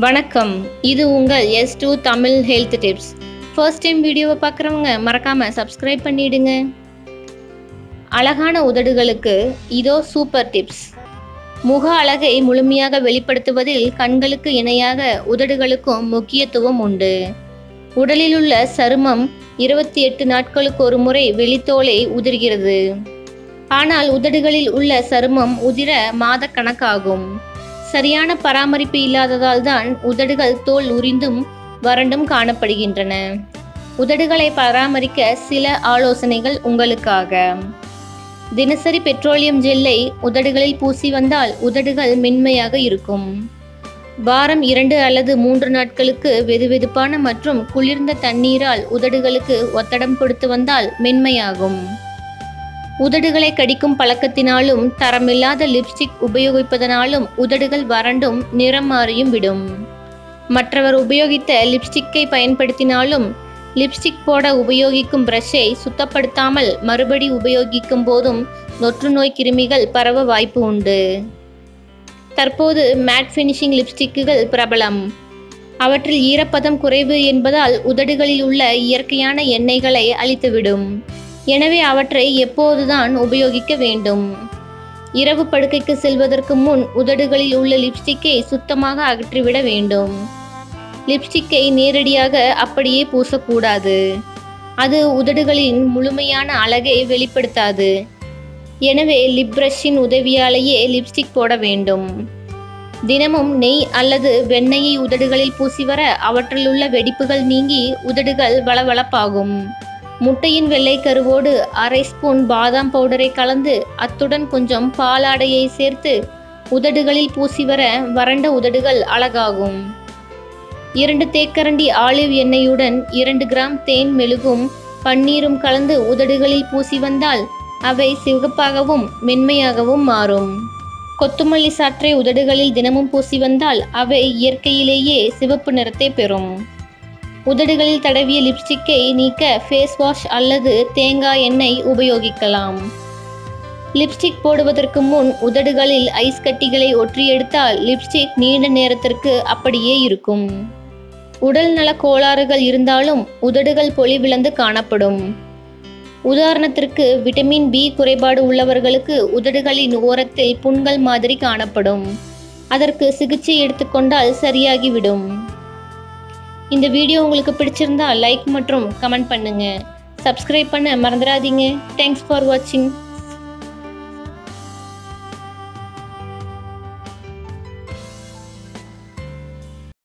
வணக்கம், இது உங்கள் S2 Tamil health tips. First time வீடியோவை பார்க்குறவங்க மறக்காம சப்ஸ்கிரைப் பண்ணிடுங்க. அழகான உதடுகளுக்கு இதோ சூப்பர் டிப்ஸ். முக அழகை முழுமையாக வெளிப்படுத்துவதில் கண்களுக்கு இணையாக உதடுகளுக்கும் முக்கியத்துவம் உண்டு. உடலில் உள்ள சருமம் 28 நாட்களுக்கு ஒரு முறை வெளித்தோலை உதிர்கிறது. ஆனால் உதடுகளில் உள்ள சருமம் உதிர மாதக்கணக்காகும். சரியான பராமரிப்பு இல்லாததால் தான் உதடுகள் தோல் உரிந்தும் வறண்டும் காணப்படுகின்றன. உதடுகளை பராமரிக்க சில ஆலோசனைகள் உங்களுக்காக. தினசரி பெட்ரோலியம் ஜெல்லை உதடுகளில் பூசி வந்தால் உதடுகள் மென்மையாக இருக்கும். வாரம் 2 அல்லது 3 நாட்களுக்கு வெதுவெதுப்பான மற்றும் குளிர்ந்த தண்ணீரால் உதடுகளுக்கு ஒத்தடம் கொடுத்து வந்தால் மென்மையாகும். உதடுகளை கடிக்கும் பழக்கத்தினாலும் தரமில்லாத லிப்ஸ்டிக் உபயோகிப்பதனாலும் உதடுகள் வறண்டும் நிறம் மாறியும் விடும். மற்றவர் உபயோகித்த லிப்ஸ்டிக்கை பயன்படுத்தினாலும் லிப்ஸ்டிக் போட உபயோகிக்கும் பிரஷை சுத்தப்படுத்தாமல் மறுபடி உபயோகிக்கும் போதும் தொற்றுநோய் கிருமிகள் பரவ வாய்ப்பு உண்டு. தற்போது மேட் ஃபினிஷிங் லிப்ஸ்டிக்குகள் பிரபலம். அவற்றில் ஈரப்பதம் குறைவு என்பதால் உதடுகளில் உள்ள இயற்கையான எண்ணெய்களை அழித்துவிடும். எனவே அவற்றை எப்போதுதான் உபயோகிக்க வேண்டும். இரவு படுக்கைக்கு செல்வதற்கு முன் உதடுகளில் உள்ள லிப்ஸ்டிக்கை சுத்தமாக அகற்றிவிட வேண்டும். லிப்ஸ்டிக்கை நேரடியாக அப்படியே பூசக்கூடாது. அது உதடுகளின் முழுமையான அழகை வெளிப்படுத்தாது. எனவே லிப் பிரஷின் உதவியாலேயே லிப்ஸ்டிக் போட வேண்டும். தினமும் நெய் அல்லது வெண்ணெயை உதடுகளில் பூசி வர அவற்றில் உள்ள வெடிப்புகள் நீங்கி உதடுகள் வளவளப்பாகும். முட்டையின் வெள்ளை கருவோடு அரை ஸ்பூன் பாதாம் பவுடரை கலந்து அத்துடன் கொஞ்சம் பாலாடையை சேர்த்து உதடுகளில் பூசி வர வறண்ட உதடுகள் அழகாகும். 2 தேக்கரண்டி ஆலிவ் எண்ணெயுடன் 2 கிராம் தேன் மெழுகும் பன்னீரும் கலந்து உதடுகளில் பூசி வந்தால் அவை சிவப்பாகவும் மென்மையாகவும் மாறும். கொத்துமல்லி சாற்றை உதடுகளில் தினமும் பூசி வந்தால் அவை இயற்கையிலேயே சிவப்பு நிறத்தை பெறும். உதடுகளில் தடவிய லிப்ஸ்டிக்கை நீக்க ஃபேஸ் வாஷ் அல்லது தேங்காய் எண்ணெய் உபயோகிக்கலாம். லிப்ஸ்டிக் போடுவதற்கு முன் உதடுகளில் ஐஸ் கட்டிகளை ஒற்றி எடுத்தால் லிப்ஸ்டிக் நீண்ட நேரத்திற்கு அப்படியே இருக்கும். உடல் நல கோளாறுகள் இருந்தாலும் உதடுகள் பொலிவிழந்து காணப்படும். உதாரணத்திற்கு விட்டமின் B குறைபாடு உள்ளவர்களுக்கு உதடுகளின் ஓரத்தில் புண்கள் மாதிரி காணப்படும். அதற்கு சிகிச்சை எடுத்துக்கொண்டால் சரியாகிவிடும். இந்த வீடியோ உங்களுக்கு பிடிச்சிருந்தா லைக் மற்றும் கமெண்ட் பண்ணுங்க. சப்ஸ்கிரைப் பண்ண மறந்துடாதீங்க. தேங்க்ஸ் ஃபார் வாட்சிங்.